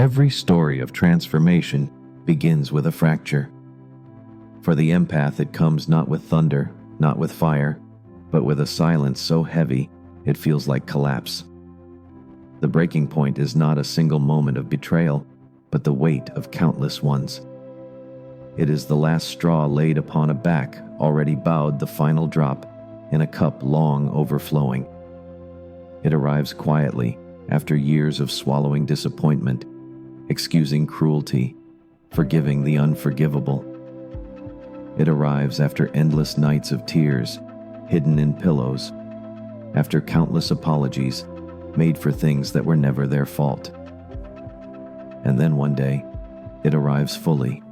Every story of transformation begins with a fracture. For the empath, it comes not with thunder, not with fire, but with a silence so heavy it feels like collapse. The breaking point is not a single moment of betrayal, but the weight of countless ones. It is the last straw laid upon a back already bowed, the final drop in a cup long overflowing. It arrives quietly after years of swallowing disappointment, excusing cruelty, forgiving the unforgivable. It arrives after endless nights of tears, hidden in pillows, after countless apologies made for things that were never their fault. And then one day, it arrives fully.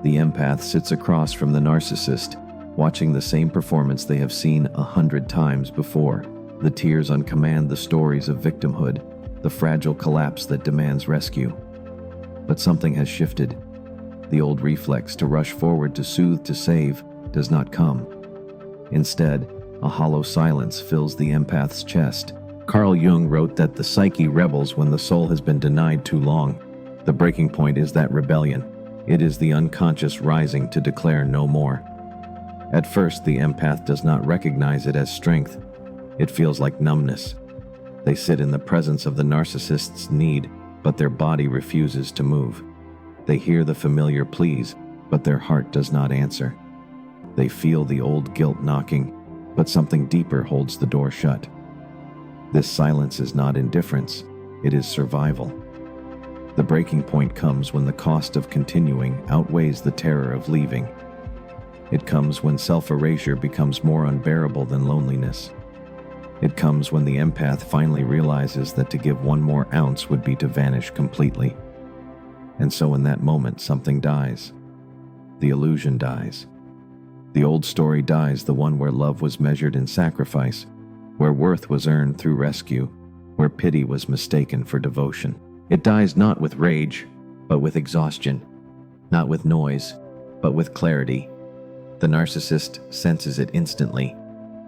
The empath sits across from the narcissist, watching the same performance they have seen 100 times before. The tears on command, the stories of victimhood, the fragile collapse that demands rescue. But something has shifted. The old reflex to rush forward, to soothe, to save, does not come. Instead, a hollow silence fills the empath's chest. Carl Jung wrote that the psyche rebels when the soul has been denied too long. The breaking point is that rebellion. It is the unconscious rising to declare no more. At first, the empath does not recognize it as strength. It feels like numbness. They sit in the presence of the narcissist's need, but their body refuses to move. They hear the familiar pleas, but their heart does not answer. They feel the old guilt knocking, but something deeper holds the door shut. This silence is not indifference, it is survival. The breaking point comes when the cost of continuing outweighs the terror of leaving. It comes when self-erasure becomes more unbearable than loneliness. It comes when the empath finally realizes that to give one more ounce would be to vanish completely. And so in that moment, something dies. The illusion dies. The old story dies, the one where love was measured in sacrifice, where worth was earned through rescue, where pity was mistaken for devotion. It dies not with rage, but with exhaustion, not with noise, but with clarity. The narcissist senses it instantly.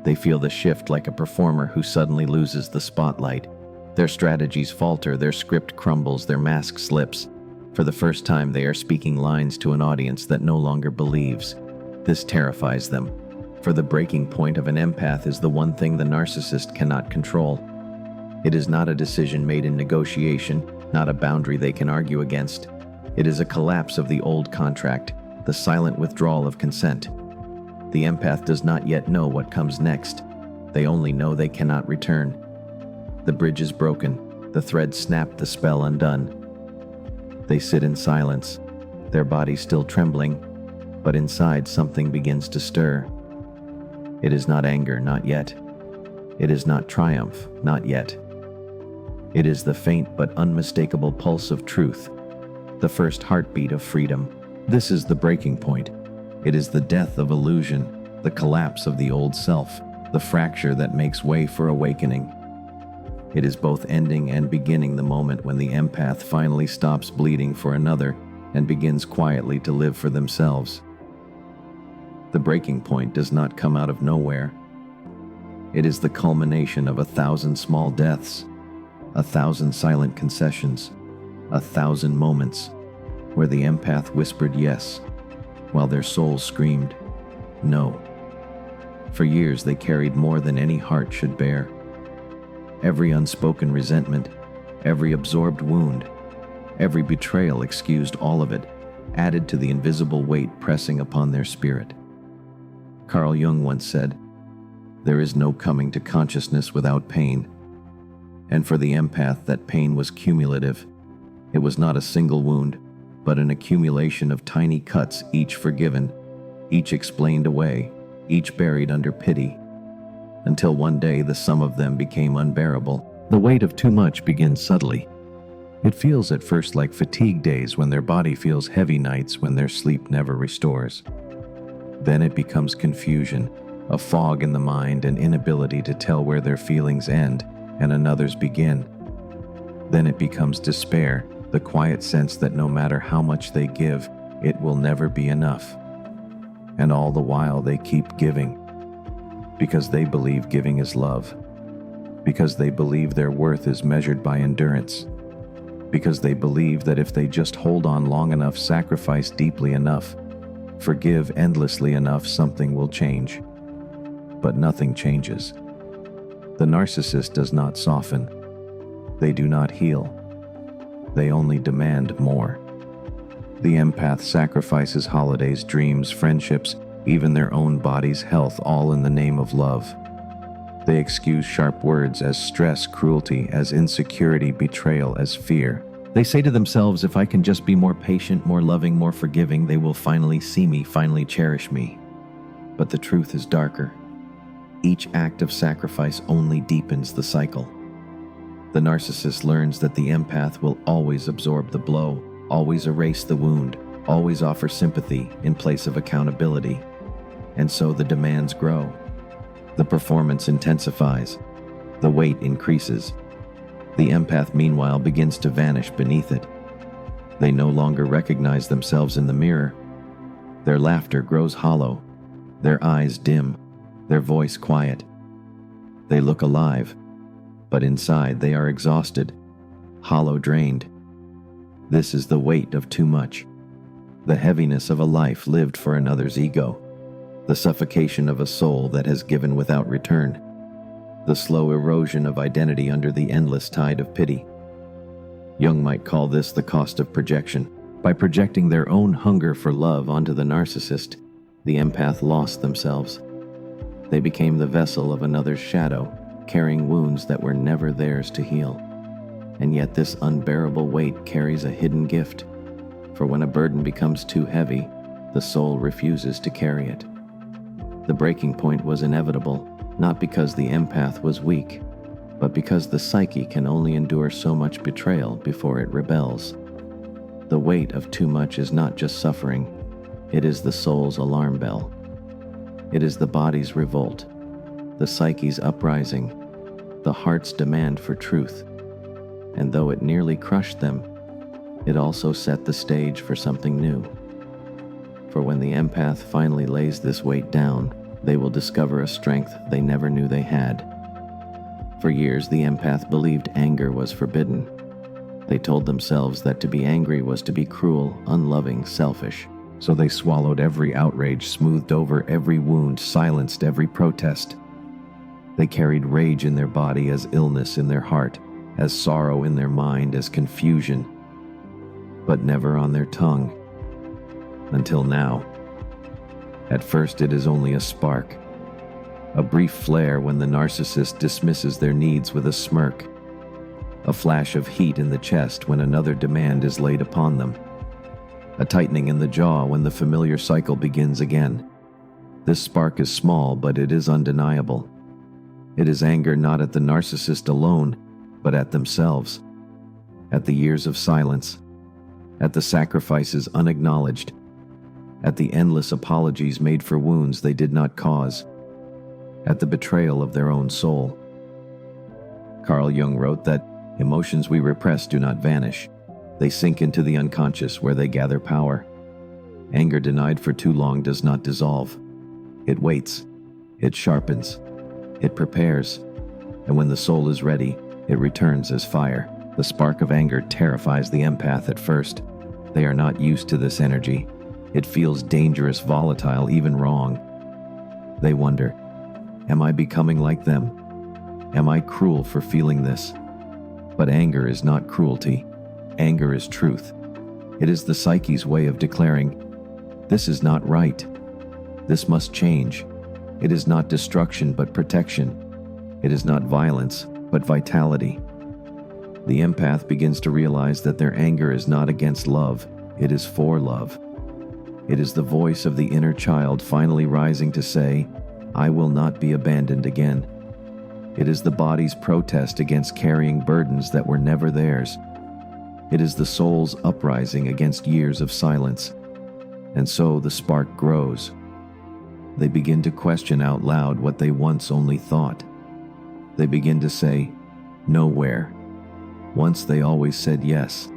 They feel the shift like a performer who suddenly loses the spotlight. Their strategies falter, their script crumbles, their mask slips. For the first time, they are speaking lines to an audience that no longer believes. This terrifies them, for the breaking point of an empath is the one thing the narcissist cannot control. It is not a decision made in negotiation, not a boundary they can argue against. It is a collapse of the old contract, the silent withdrawal of consent. The empath does not yet know what comes next. They only know they cannot return. The bridge is broken, the thread snapped, the spell undone. They sit in silence, their bodies still trembling, but inside something begins to stir. It is not anger, not yet. It is not triumph, not yet. It is the faint but unmistakable pulse of truth, the first heartbeat of freedom. This is the breaking point. It is the death of illusion, the collapse of the old self, the fracture that makes way for awakening. It is both ending and beginning, the moment when the empath finally stops bleeding for another and begins quietly to live for themselves. The breaking point does not come out of nowhere. It is the culmination of 1,000 small deaths, 1,000 silent concessions, 1,000 moments where the empath whispered yes, while their souls screamed no. For years they carried more than any heart should bear. Every unspoken resentment, every absorbed wound, every betrayal excused all of it, added to the invisible weight pressing upon their spirit. Carl Jung once said, "There is no coming to consciousness without pain." And for the empath, that pain was cumulative. It was not a single wound, but an accumulation of tiny cuts, each forgiven, each explained away, each buried under pity, until one day the sum of them became unbearable. The weight of too much begins subtly. It feels at first like fatigue days when their body feels heavy, nights when their sleep never restores. Then it becomes confusion, a fog in the mind, an inability to tell where their feelings end and another's begin. Then it becomes despair, the quiet sense that no matter how much they give, it will never be enough. And all the while they keep giving, because they believe giving is love, because they believe their worth is measured by endurance. because they believe that if they just hold on long enough, sacrifice deeply enough, forgive endlessly enough, something will change. But nothing changes. The narcissist does not soften. They do not heal. They only demand more. The empath sacrifices holidays, dreams, friendships, even their own body's health, all in the name of love. They excuse sharp words as stress, cruelty, as insecurity, betrayal, as fear. They say to themselves, if I can just be more patient, more loving, more forgiving, they will finally see me, finally cherish me. But the truth is darker. Each act of sacrifice only deepens the cycle. The narcissist learns that the empath will always absorb the blow, always erase the wound, always offer sympathy in place of accountability. And so the demands grow. The performance intensifies. The weight increases. The empath, meanwhile, begins to vanish beneath it. They no longer recognize themselves in the mirror. Their laughter grows hollow, their eyes dim, their voice quiet. They look alive, but inside they are exhausted, hollow, drained. This is the weight of too much, the heaviness of a life lived for another's ego, the suffocation of a soul that has given without return, the slow erosion of identity under the endless tide of pity. Jung might call this the cost of projection. By projecting their own hunger for love onto the narcissist, the empath lost themselves. They became the vessel of another's shadow, carrying wounds that were never theirs to heal. And yet this unbearable weight carries a hidden gift, for when a burden becomes too heavy, the soul refuses to carry it. The breaking point was inevitable, not because the empath was weak, but because the psyche can only endure so much betrayal before it rebels. The weight of too much is not just suffering, it is the soul's alarm bell. It is the body's revolt, the psyche's uprising, the heart's demand for truth. And though it nearly crushed them, it also set the stage for something new. For when the empath finally lays this weight down, they will discover a strength they never knew they had. For years, the empath believed anger was forbidden. They told themselves that to be angry was to be cruel, unloving, selfish. So they swallowed every outrage, smoothed over every wound, silenced every protest. They carried rage in their body as illness in their heart, as sorrow in their mind, as confusion, but never on their tongue. Until now. At first, it is only a spark, a brief flare when the narcissist dismisses their needs with a smirk, a flash of heat in the chest when another demand is laid upon them, a tightening in the jaw when the familiar cycle begins again. This spark is small, but it is undeniable. It is anger not at the narcissist alone, but at themselves, at the years of silence, at the sacrifices unacknowledged, at the endless apologies made for wounds they did not cause, at the betrayal of their own soul. Carl Jung wrote that emotions we repress do not vanish. They sink into the unconscious where they gather power. Anger denied for too long does not dissolve. It waits, it sharpens, it prepares, and when the soul is ready, it returns as fire. The spark of anger terrifies the empath at first. They are not used to this energy. It feels dangerous, volatile, even wrong. They wonder, am I becoming like them? Am I cruel for feeling this? But anger is not cruelty. Anger is truth. It is the psyche's way of declaring, this is not right. This must change. It is not destruction, but protection. It is not violence, but vitality. The empath begins to realize that their anger is not against love, it is for love. It is the voice of the inner child finally rising to say, I will not be abandoned again. It is the body's protest against carrying burdens that were never theirs. It is the soul's uprising against years of silence. And so the spark grows. They begin to question out loud what they once only thought. They begin to say, nowhere. Once they always said yes.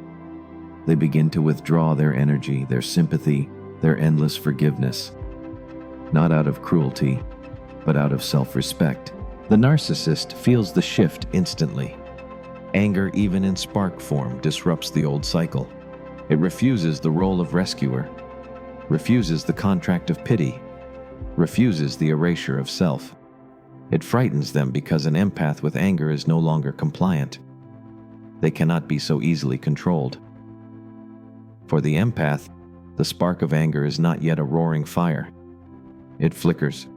They begin to withdraw their energy, their sympathy, their endless forgiveness. Not out of cruelty, but out of self-respect. The narcissist feels the shift instantly. Anger, even in spark form, disrupts the old cycle. It refuses the role of rescuer, refuses the contract of pity, refuses the erasure of self. It frightens them because an empath with anger is no longer compliant. They cannot be so easily controlled. For the empath, the spark of anger is not yet a roaring fire. It flickers,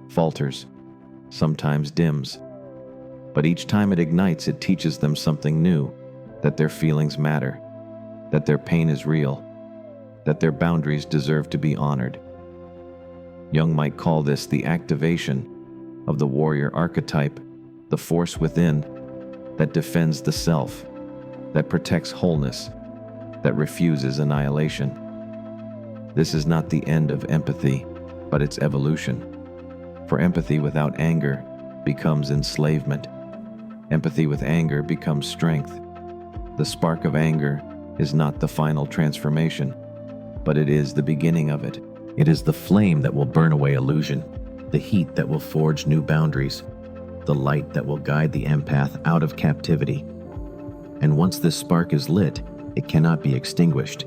falters, sometimes dims. But each time it ignites, it teaches them something new, that their feelings matter, that their pain is real, that their boundaries deserve to be honored. Jung might call this the activation of the warrior archetype, the force within that defends the self, that protects wholeness, that refuses annihilation. This is not the end of empathy, but its evolution. For empathy without anger becomes enslavement. Empathy with anger becomes strength. The spark of anger is not the final transformation, but it is the beginning of it. It is the flame that will burn away illusion, the heat that will forge new boundaries, the light that will guide the empath out of captivity. And once this spark is lit, it cannot be extinguished.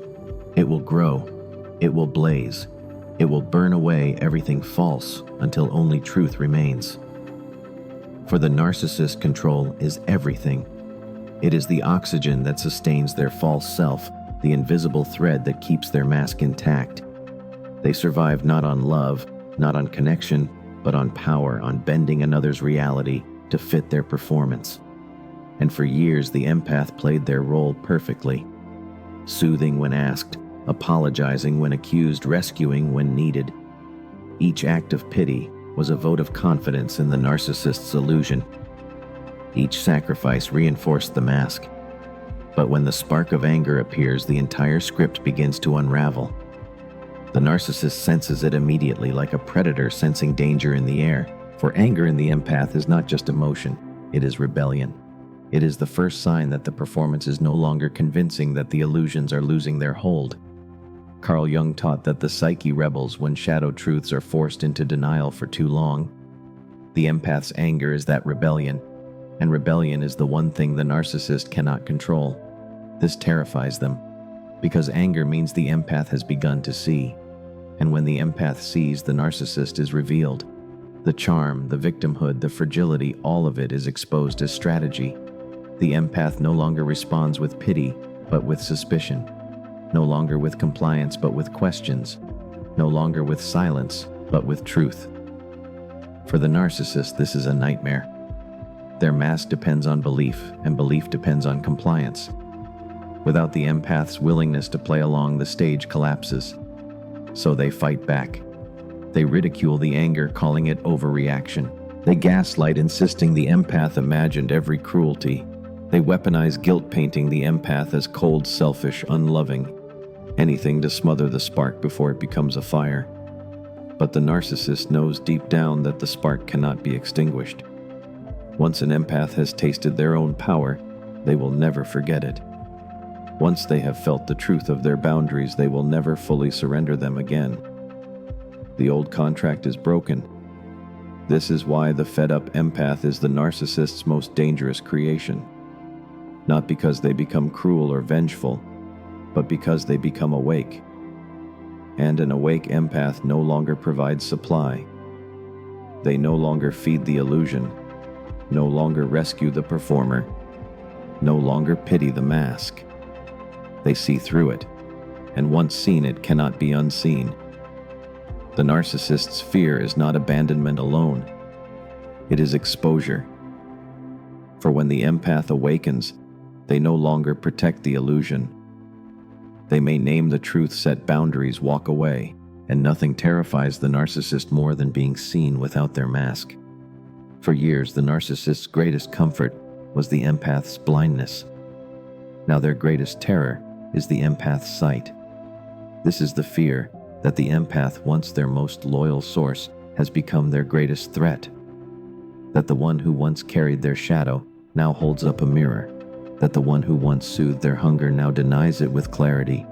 It will grow, it will blaze, it will burn away everything false until only truth remains. For the narcissist, control is everything. It is the oxygen that sustains their false self, the invisible thread that keeps their mask intact. They survive not on love, not on connection, but on power, on bending another's reality to fit their performance. And for years, the empath played their role perfectly, soothing when asked, apologizing when accused, rescuing when needed. Each act of pity was a vote of confidence in the narcissist's illusion. Each sacrifice reinforced the mask. But when the spark of anger appears, the entire script begins to unravel. The narcissist senses it immediately, like a predator sensing danger in the air. For anger in the empath is not just emotion, it is rebellion. It is the first sign that the performance is no longer convincing, that the illusions are losing their hold. Carl Jung taught that the psyche rebels when shadow truths are forced into denial for too long. The empath's anger is that rebellion, and rebellion is the one thing the narcissist cannot control. This terrifies them, because anger means the empath has begun to see. And when the empath sees, the narcissist is revealed. The charm, the victimhood, the fragility, all of it is exposed as strategy. The empath no longer responds with pity, but with suspicion. No longer with compliance, but with questions. No longer with silence, but with truth. For the narcissist, this is a nightmare. Their mask depends on belief, and belief depends on compliance. Without the empath's willingness to play along, the stage collapses. So they fight back. They ridicule the anger, calling it overreaction. They gaslight, insisting the empath imagined every cruelty. They weaponize guilt, painting the empath as cold, selfish, unloving. Anything to smother the spark before it becomes a fire. But the narcissist knows deep down that the spark cannot be extinguished. Once an empath has tasted their own power, they will never forget it. Once they have felt the truth of their boundaries, they will never fully surrender them again. The old contract is broken. This is why the fed-up empath is the narcissist's most dangerous creation. Not because they become cruel or vengeful, but because they become awake. And an awake empath no longer provides supply. They no longer feed the illusion, no longer rescue the performer, no longer pity the mask. They see through it, and once seen, it cannot be unseen. The narcissist's fear is not abandonment alone. It is exposure. For when the empath awakens, they no longer protect the illusion. They may name the truth, set boundaries, walk away, and nothing terrifies the narcissist more than being seen without their mask. For years, the narcissist's greatest comfort was the empath's blindness. Now their greatest terror is the empath's sight. This is the fear that the empath, once their most loyal source, has become their greatest threat. That the one who once carried their shadow now holds up a mirror. That the one who once soothed their hunger now denies it with clarity.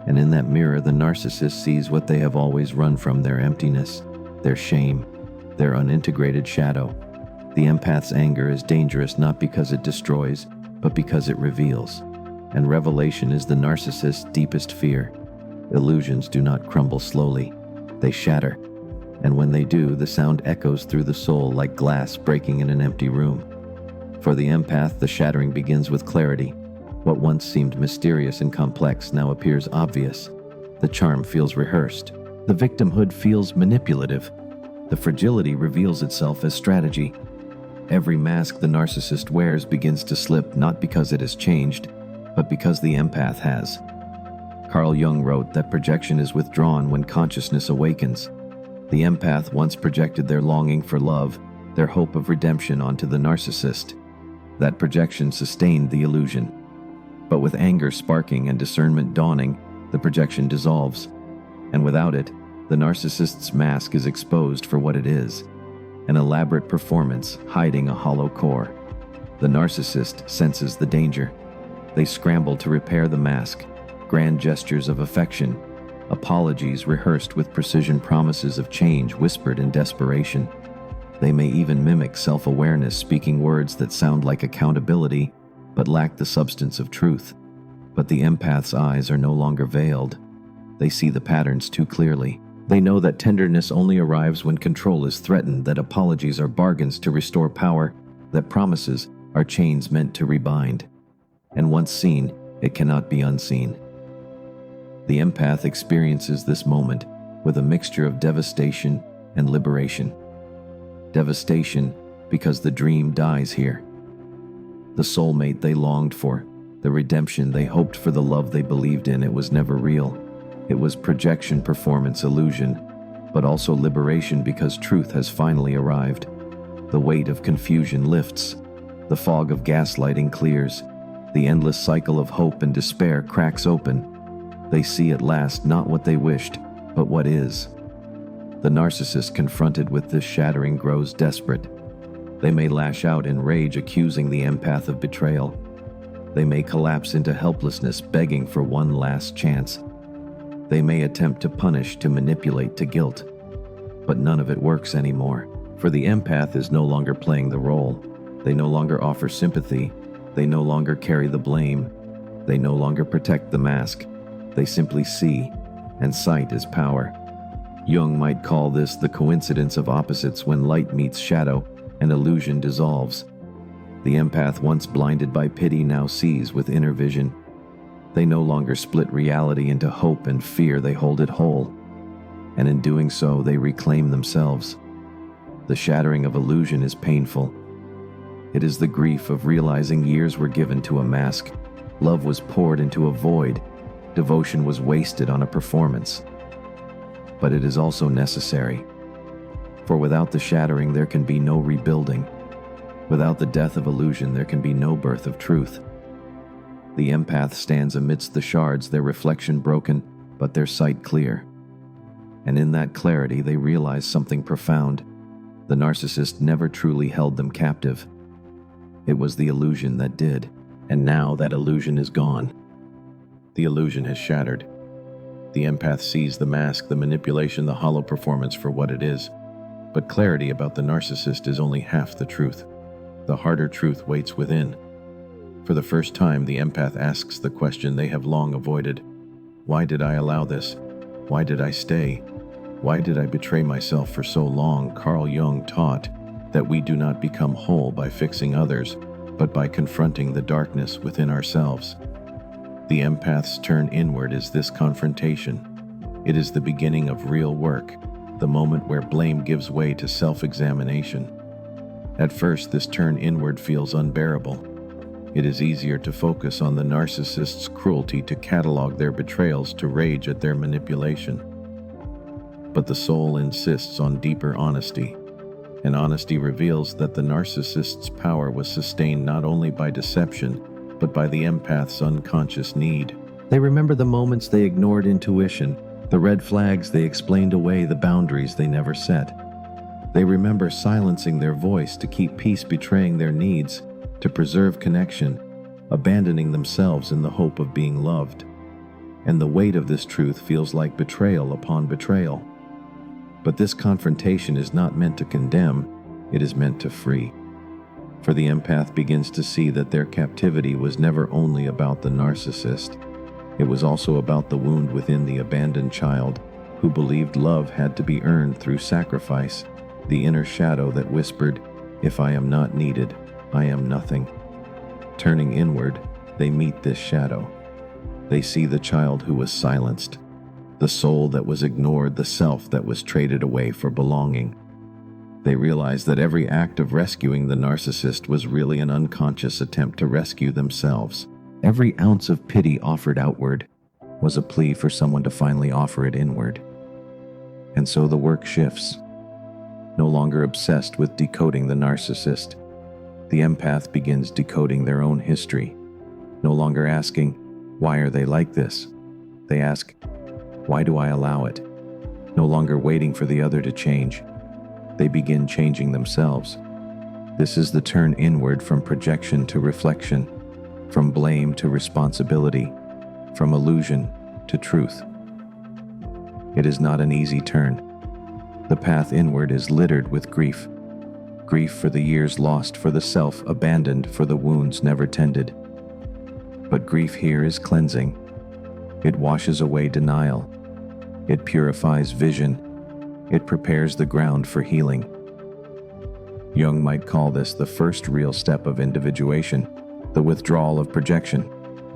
And in that mirror, the narcissist sees what they have always run from: their emptiness, their shame, their unintegrated shadow. The empath's anger is dangerous not because it destroys, but because it reveals. And revelation is the narcissist's deepest fear. Illusions do not crumble slowly, they shatter. And when they do, the sound echoes through the soul like glass breaking in an empty room. For the empath, the shattering begins with clarity. What once seemed mysterious and complex now appears obvious. The charm feels rehearsed. The victimhood feels manipulative. The fragility reveals itself as strategy. Every mask the narcissist wears begins to slip, not because it has changed, but because the empath has. Carl Jung wrote that projection is withdrawn when consciousness awakens. The empath once projected their longing for love, their hope of redemption onto the narcissist. That projection sustained the illusion. But with anger sparking and discernment dawning, the projection dissolves. And without it, the narcissist's mask is exposed for what it is: an elaborate performance hiding a hollow core. The narcissist senses the danger. They scramble to repair the mask, grand gestures of affection, apologies rehearsed with precision, promises of change whispered in desperation. They may even mimic self-awareness, speaking words that sound like accountability, but lack the substance of truth. But the empath's eyes are no longer veiled. They see the patterns too clearly. They know that tenderness only arrives when control is threatened, that apologies are bargains to restore power, that promises are chains meant to rebind. And once seen, it cannot be unseen. The empath experiences this moment with a mixture of devastation and liberation. Devastation because the dream dies here. The soulmate they longed for, the redemption they hoped for, the love they believed in, it was never real. It was projection, performance, illusion, but also liberation because truth has finally arrived. The weight of confusion lifts. The fog of gaslighting clears. The endless cycle of hope and despair cracks open. They see at last not what they wished, but what is. The narcissist confronted with this shattering grows desperate. They may lash out in rage, accusing the empath of betrayal. They may collapse into helplessness, begging for one last chance. They may attempt to punish, to manipulate, to guilt. But none of it works anymore, for the empath is no longer playing the role. They no longer offer sympathy. They no longer carry the blame. They no longer protect the mask. They simply see, and sight is power. Jung might call this the coincidence of opposites, when light meets shadow and illusion dissolves. The empath, once blinded by pity, now sees with inner vision. They no longer split reality into hope and fear, they hold it whole. And in doing so, they reclaim themselves. The shattering of illusion is painful. It is the grief of realizing years were given to a mask. Love was poured into a void. Devotion was wasted on a performance. But it is also necessary. For without the shattering, there can be no rebuilding. Without the death of illusion, there can be no birth of truth. The empath stands amidst the shards, their reflection broken, but their sight clear. And in that clarity, they realize something profound. The narcissist never truly held them captive. It was the illusion that did, and now that illusion is gone. The illusion has shattered. The empath sees the mask, the manipulation, the hollow performance for what it is. But clarity about the narcissist is only half the truth. The harder truth waits within. For the first time, the empath asks the question they have long avoided. Why did I allow this? Why did I stay? Why did I betray myself for so long? Carl Jung taught that we do not become whole by fixing others, but by confronting the darkness within ourselves. The empath's turn inward is this confrontation. It is the beginning of real work, the moment where blame gives way to self-examination. At first, this turn inward feels unbearable. It is easier to focus on the narcissist's cruelty, to catalog their betrayals, to rage at their manipulation. But the soul insists on deeper honesty, and honesty reveals that the narcissist's power was sustained not only by deception, but by the empath's unconscious need. They remember the moments they ignored intuition, the red flags they explained away, the boundaries they never set. They remember silencing their voice to keep peace, betraying their needs, to preserve connection, abandoning themselves in the hope of being loved. And the weight of this truth feels like betrayal upon betrayal. But this confrontation is not meant to condemn, it is meant to free. For the empath begins to see that their captivity was never only about the narcissist, it was also about the wound within the abandoned child who believed love had to be earned through sacrifice, the inner shadow that whispered, "If I am not needed, I am nothing." Turning inward, they meet this shadow. They see the child who was silenced, the soul that was ignored, the self that was traded away for belonging. They realize that every act of rescuing the narcissist was really an unconscious attempt to rescue themselves. Every ounce of pity offered outward was a plea for someone to finally offer it inward. And so the work shifts. No longer obsessed with decoding the narcissist, the empath begins decoding their own history. No longer asking, "Why are they like this?" They ask, "Why do I allow it?" No longer waiting for the other to change, they begin changing themselves. This is the turn inward from projection to reflection, from blame to responsibility, from illusion to truth. It is not an easy turn. The path inward is littered with grief. Grief for the years lost, for the self abandoned, for the wounds never tended. But grief here is cleansing. It washes away denial. It purifies vision. It prepares the ground for healing. Jung might call this the first real step of individuation, the withdrawal of projection,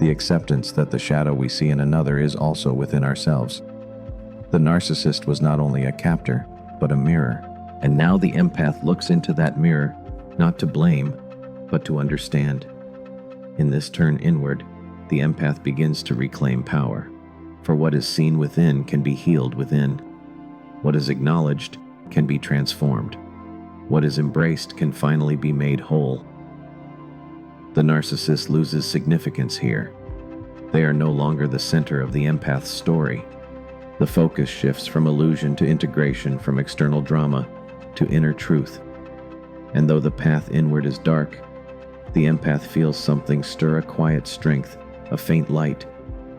the acceptance that the shadow we see in another is also within ourselves. The narcissist was not only a captor, but a mirror. And now the empath looks into that mirror, not to blame, but to understand. In this turn inward, the empath begins to reclaim power. For what is seen within can be healed within. What is acknowledged can be transformed. What is embraced can finally be made whole. The narcissist loses significance here. They are no longer the center of the empath's story. The focus shifts from illusion to integration, from external drama to inner truth. And though the path inward is dark, the empath feels something stir, a quiet strength, a faint light,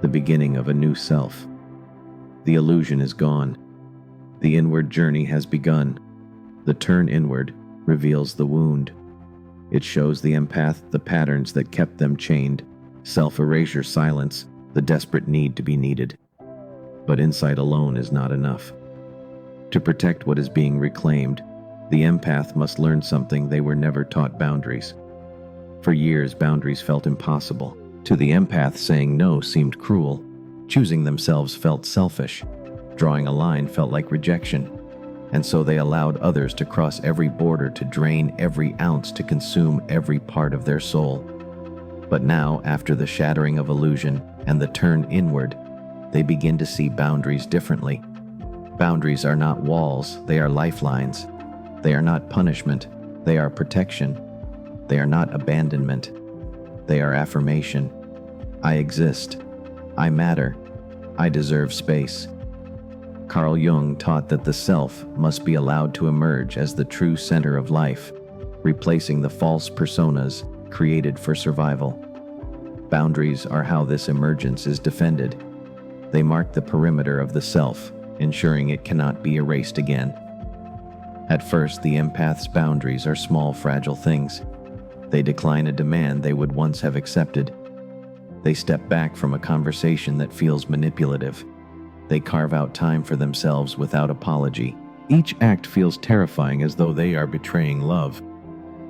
the beginning of a new self. The illusion is gone. The inward journey has begun. The turn inward reveals the wound. It shows the empath the patterns that kept them chained, self-erasure, silence, the desperate need to be needed. But insight alone is not enough. To protect what is being reclaimed, the empath must learn something they were never taught: boundaries. For years, boundaries felt impossible. To the empath, saying no seemed cruel. Choosing themselves felt selfish. Drawing a line felt like rejection. And so they allowed others to cross every border, to drain every ounce, to consume every part of their soul. But now, after the shattering of illusion and the turn inward, they begin to see boundaries differently. Boundaries are not walls, they are lifelines. They are not punishment, they are protection. They are not abandonment, they are affirmation. I exist. I matter. I deserve space. Carl Jung taught that the self must be allowed to emerge as the true center of life, replacing the false personas created for survival. Boundaries are how this emergence is defended. They mark the perimeter of the self, ensuring it cannot be erased again. At first, the empath's boundaries are small, fragile things. They decline a demand they would once have accepted. They step back from a conversation that feels manipulative. They carve out time for themselves without apology. Each act feels terrifying, as though they are betraying love.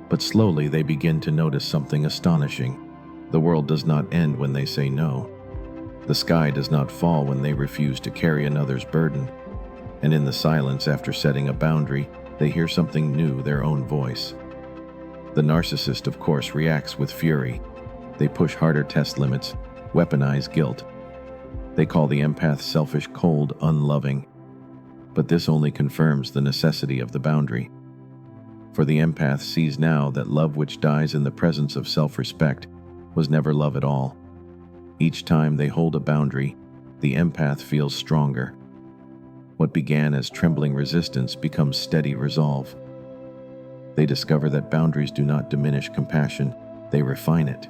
But slowly they begin to notice something astonishing. The world does not end when they say no. The sky does not fall when they refuse to carry another's burden. And in the silence after setting a boundary, they hear something new, their own voice. The narcissist, of course, reacts with fury. They push harder, test limits, weaponize guilt. They call the empath selfish, cold, unloving. But this only confirms the necessity of the boundary. For the empath sees now that love which dies in the presence of self-respect was never love at all. Each time they hold a boundary, the empath feels stronger. What began as trembling resistance becomes steady resolve. They discover that boundaries do not diminish compassion, they refine it.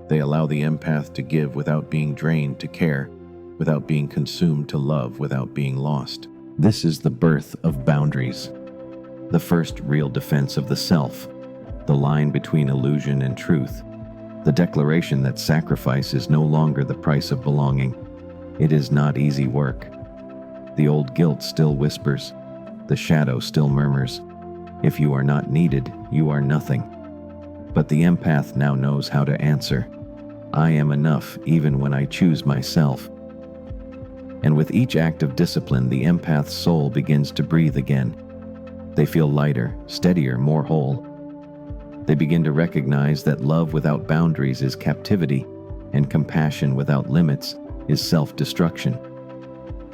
They allow the empath to give without being drained, to care without being consumed, to love without being lost. This is the birth of boundaries, the first real defense of the self, the line between illusion and truth, the declaration that sacrifice is no longer the price of belonging. It is not easy work. The old guilt still whispers. The shadow still murmurs. If you are not needed, you are nothing. But the empath now knows how to answer. I am enough even when I choose myself. And with each act of discipline, the empath's soul begins to breathe again. They feel lighter, steadier, more whole. They begin to recognize that love without boundaries is captivity, and compassion without limits is self-destruction.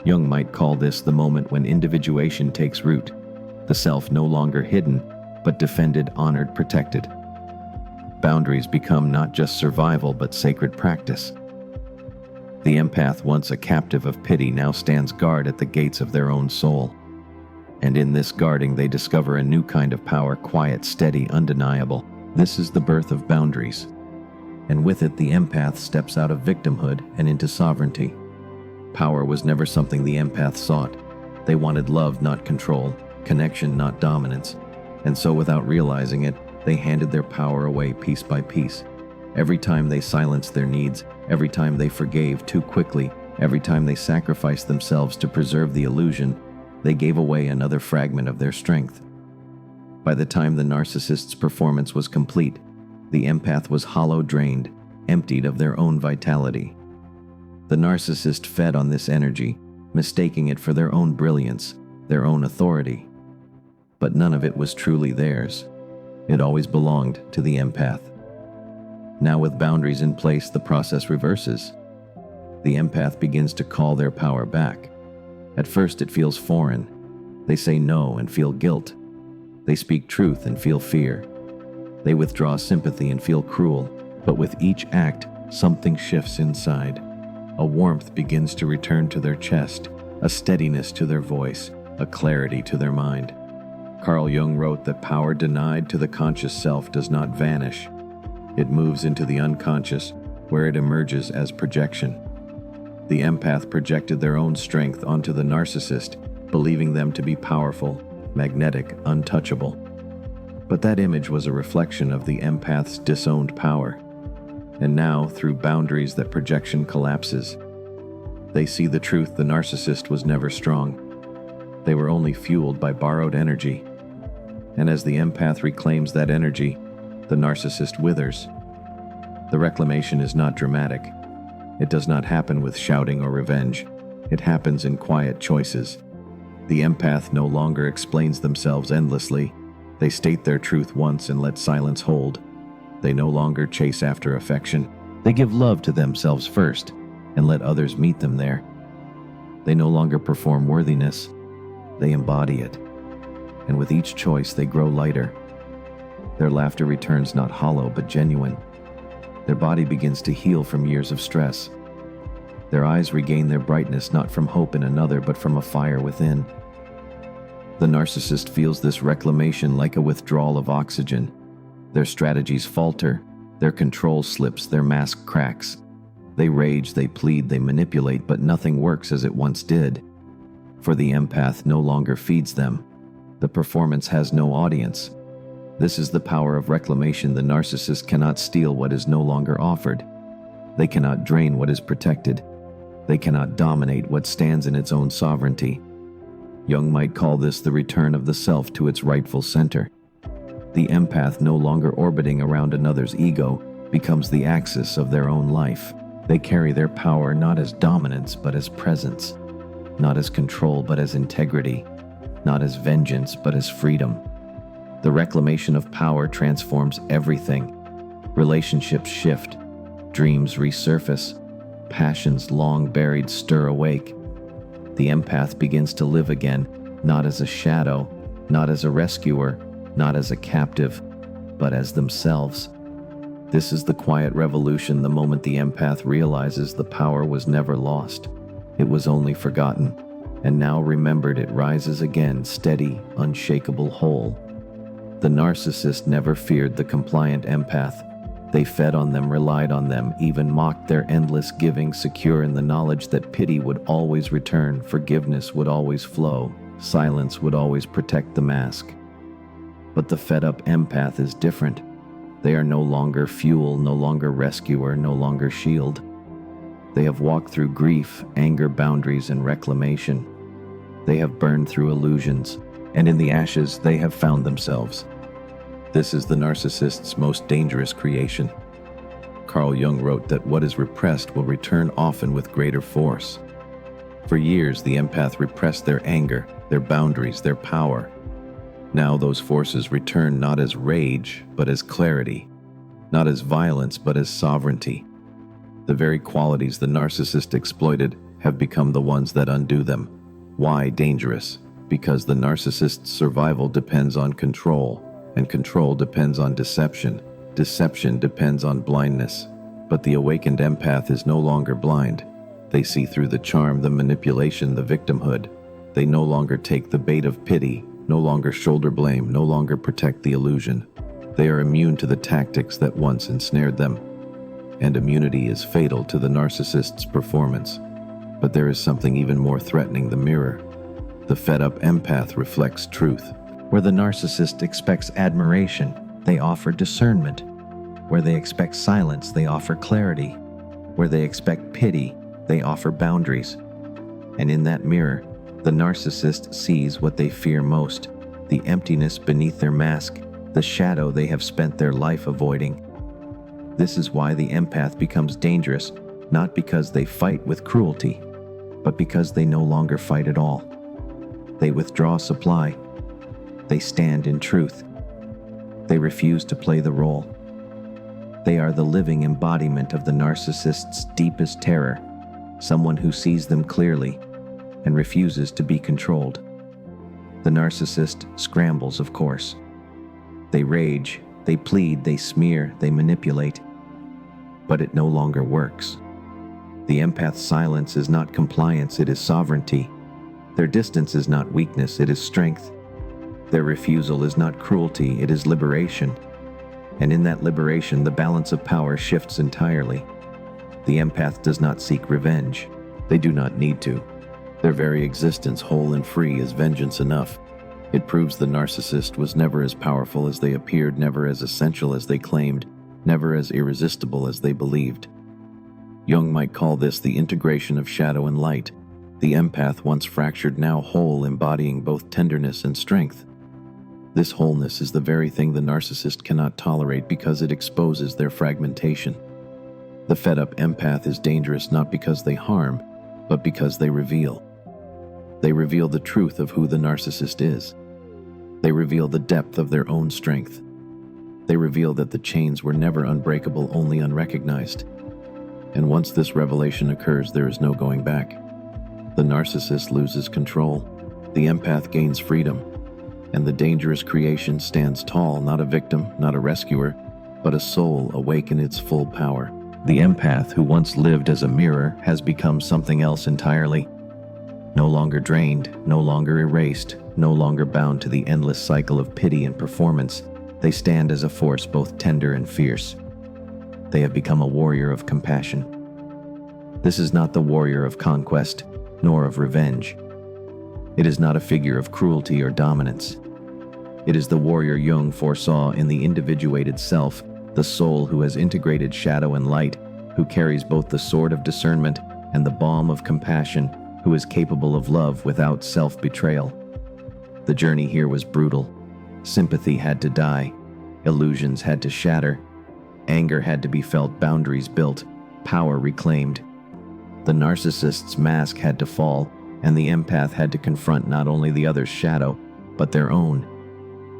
Jung might call this the moment when individuation takes root, the self no longer hidden, but defended, honored, protected. Boundaries become not just survival but sacred practice. The empath, once a captive of pity, now stands guard at the gates of their own soul. And in this guarding they discover a new kind of power, quiet, steady, undeniable. This is the birth of boundaries. And with it the empath steps out of victimhood and into sovereignty. Power was never something the empath sought. They wanted love, not control, connection, not dominance. And so without realizing it, they handed their power away piece by piece. Every time they silenced their needs, every time they forgave too quickly, every time they sacrificed themselves to preserve the illusion, they gave away another fragment of their strength. By the time the narcissist's performance was complete, the empath was hollow, drained, emptied of their own vitality. The narcissist fed on this energy, mistaking it for their own brilliance, their own authority. But none of it was truly theirs. It always belonged to the empath. Now with boundaries in place, the process reverses. The empath begins to call their power back. At first it feels foreign. They say no and feel guilt. They speak truth and feel fear. They withdraw sympathy and feel cruel. But with each act, something shifts inside. A warmth begins to return to their chest, a steadiness to their voice, a clarity to their mind. Carl Jung wrote that power denied to the conscious self does not vanish. It moves into the unconscious, where it emerges as projection. The empath projected their own strength onto the narcissist, believing them to be powerful, magnetic, untouchable. But that image was a reflection of the empath's disowned power. And now, through boundaries, that projection collapses. They see the truth: the narcissist was never strong. They were only fueled by borrowed energy. And as the empath reclaims that energy, the narcissist withers. The reclamation is not dramatic. It does not happen with shouting or revenge. It happens in quiet choices. The empath no longer explains themselves endlessly. They state their truth once and let silence hold. They no longer chase after affection. They give love to themselves first and let others meet them there. They no longer perform worthiness. They embody it. And with each choice they grow lighter. Their laughter returns not hollow but genuine. Their body begins to heal from years of stress. Their eyes regain their brightness not from hope in another but from a fire within. The narcissist feels this reclamation like a withdrawal of oxygen. Their strategies falter, their control slips, their mask cracks. They rage, they plead, they manipulate, but nothing works as it once did. For the empath no longer feeds them. The performance has no audience. This is the power of reclamation. The narcissist cannot steal what is no longer offered. They cannot drain what is protected. They cannot dominate what stands in its own sovereignty. Jung might call this the return of the self to its rightful center. The empath, no longer orbiting around another's ego, becomes the axis of their own life. They carry their power not as dominance but as presence, not as control but as integrity, not as vengeance but as freedom. The reclamation of power transforms everything. Relationships shift, dreams resurface, passions long buried stir awake. The empath begins to live again, not as a shadow, not as a rescuer, not as a captive, but as themselves. This is the quiet revolution. The moment the empath realizes the power was never lost. It was only forgotten, and now remembered it rises again, steady, unshakable, whole. The narcissist never feared the compliant empath. They fed on them, relied on them, even mocked their endless giving, secure in the knowledge that pity would always return, forgiveness would always flow, silence would always protect the mask. But the fed-up empath is different. They are no longer fuel, no longer rescuer, no longer shield. They have walked through grief, anger, boundaries, and reclamation. They have burned through illusions, and in the ashes they have found themselves. This is the narcissist's most dangerous creation. Carl Jung wrote that what is repressed will return often with greater force. For years, the empath repressed their anger, their boundaries, their power. Now those forces return not as rage, but as clarity, not as violence, but as sovereignty. The very qualities the narcissist exploited have become the ones that undo them. Why dangerous? Because the narcissist's survival depends on control, and control depends on deception. Deception depends on blindness. But the awakened empath is no longer blind. They see through the charm, the manipulation, the victimhood. They no longer take the bait of pity, no longer shoulder blame, no longer protect the illusion. They are immune to the tactics that once ensnared them. And immunity is fatal to the narcissist's performance. But there is something even more threatening: the mirror. The fed-up empath reflects truth. Where the narcissist expects admiration, they offer discernment. Where they expect silence, they offer clarity. Where they expect pity, they offer boundaries. And in that mirror, the narcissist sees what they fear most: the emptiness beneath their mask, the shadow they have spent their life avoiding. This is why the empath becomes dangerous, not because they fight with cruelty, but because they no longer fight at all. They withdraw supply. They stand in truth. They refuse to play the role. They are the living embodiment of the narcissist's deepest terror, someone who sees them clearly and refuses to be controlled. The narcissist scrambles, of course. They rage, they plead, they smear, they manipulate. But it no longer works. The empath's silence is not compliance, it is sovereignty. Their distance is not weakness, it is strength. Their refusal is not cruelty, it is liberation. And in that liberation, the balance of power shifts entirely. The empath does not seek revenge. They do not need to. Their very existence, whole and free, is vengeance enough. It proves the narcissist was never as powerful as they appeared, never as essential as they claimed, never as irresistible as they believed. Jung might call this the integration of shadow and light. The empath, once fractured, now whole, embodying both tenderness and strength. This wholeness is the very thing the narcissist cannot tolerate because it exposes their fragmentation. The fed-up empath is dangerous not because they harm, but because they reveal. They reveal the truth of who the narcissist is. They reveal the depth of their own strength. They reveal that the chains were never unbreakable, only unrecognized. And once this revelation occurs, there is no going back. The narcissist loses control. The empath gains freedom. And the dangerous creation stands tall, not a victim, not a rescuer, but a soul awake in its full power. The empath, who once lived as a mirror, has become something else entirely. No longer drained, no longer erased, no longer bound to the endless cycle of pity and performance, they stand as a force both tender and fierce. They have become a warrior of compassion. This is not the warrior of conquest, nor of revenge. It is not a figure of cruelty or dominance. It is the warrior Jung foresaw in the individuated self, the soul who has integrated shadow and light, who carries both the sword of discernment and the balm of compassion, who is capable of love without self-betrayal. The journey here was brutal. Sympathy had to die. Illusions had to shatter. Anger had to be felt, boundaries built, power reclaimed. The narcissist's mask had to fall, and the empath had to confront not only the other's shadow, but their own.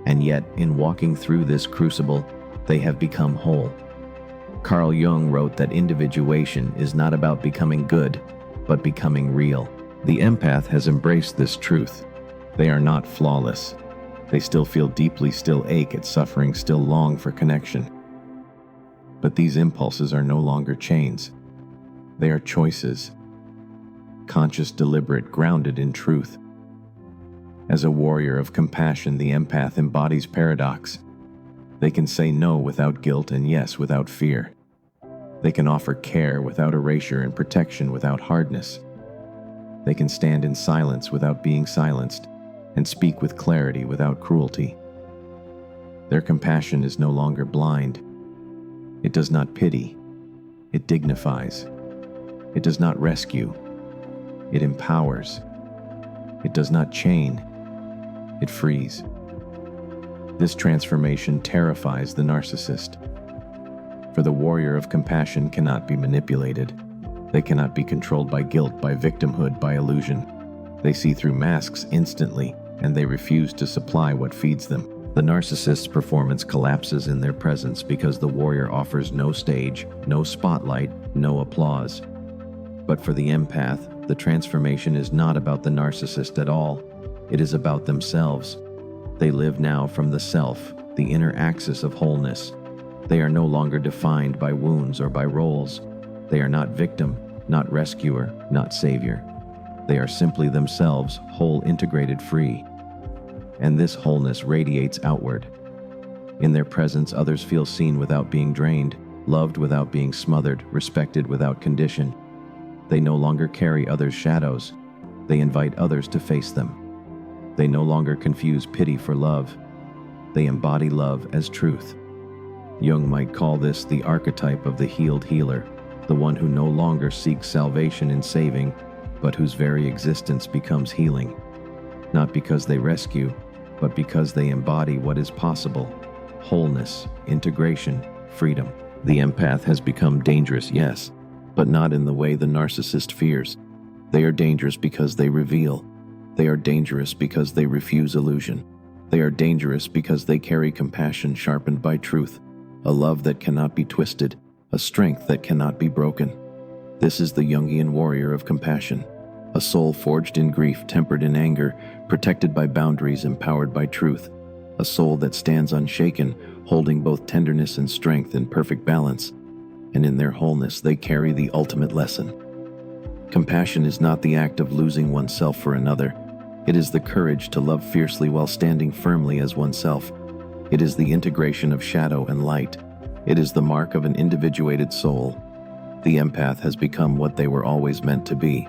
And yet, in walking through this crucible, they have become whole. Carl Jung wrote that individuation is not about becoming good, but becoming real. The empath has embraced this truth. They are not flawless. They still feel deeply, still ache at suffering, still long for connection. But these impulses are no longer chains. They are choices. Conscious, deliberate, grounded in truth. As a warrior of compassion, the empath embodies paradox. They can say no without guilt and yes without fear. They can offer care without erasure and protection without hardness. They can stand in silence without being silenced, and speak with clarity without cruelty. Their compassion is no longer blind. It does not pity. It dignifies. It does not rescue. It empowers. It does not chain. It frees. This transformation terrifies the narcissist. For the warrior of compassion cannot be manipulated. They cannot be controlled by guilt, by victimhood, by illusion. They see through masks instantly, and they refuse to supply what feeds them. The narcissist's performance collapses in their presence because the warrior offers no stage, no spotlight, no applause. But for the empath, the transformation is not about the narcissist at all. It is about themselves. They live now from the self, the inner axis of wholeness. They are no longer defined by wounds or by roles. They are not victim, not rescuer, not savior. They are simply themselves, whole, integrated, free. And this wholeness radiates outward. In their presence, others feel seen without being drained, loved without being smothered, respected without condition. They no longer carry others' shadows. They invite others to face them. They no longer confuse pity for love. They embody love as truth. Jung might call this the archetype of the healed healer, the one who no longer seeks salvation in saving, but whose very existence becomes healing. Not because they rescue, but because they embody what is possible: wholeness, integration, freedom. The empath has become dangerous, yes, but not in the way the narcissist fears. They are dangerous because they reveal. They are dangerous because they refuse illusion. They are dangerous because they carry compassion sharpened by truth, a love that cannot be twisted, a strength that cannot be broken. This is the Jungian warrior of compassion, a soul forged in grief, tempered in anger, protected by boundaries, empowered by truth, a soul that stands unshaken, holding both tenderness and strength in perfect balance. And in their wholeness, they carry the ultimate lesson. Compassion is not the act of losing oneself for another. It is the courage to love fiercely while standing firmly as oneself. It is the integration of shadow and light. It is the mark of an individuated soul. The empath has become what they were always meant to be.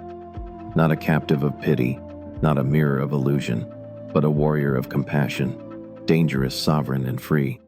Not a captive of pity, not a mirror of illusion, but a warrior of compassion, dangerous, sovereign, and free.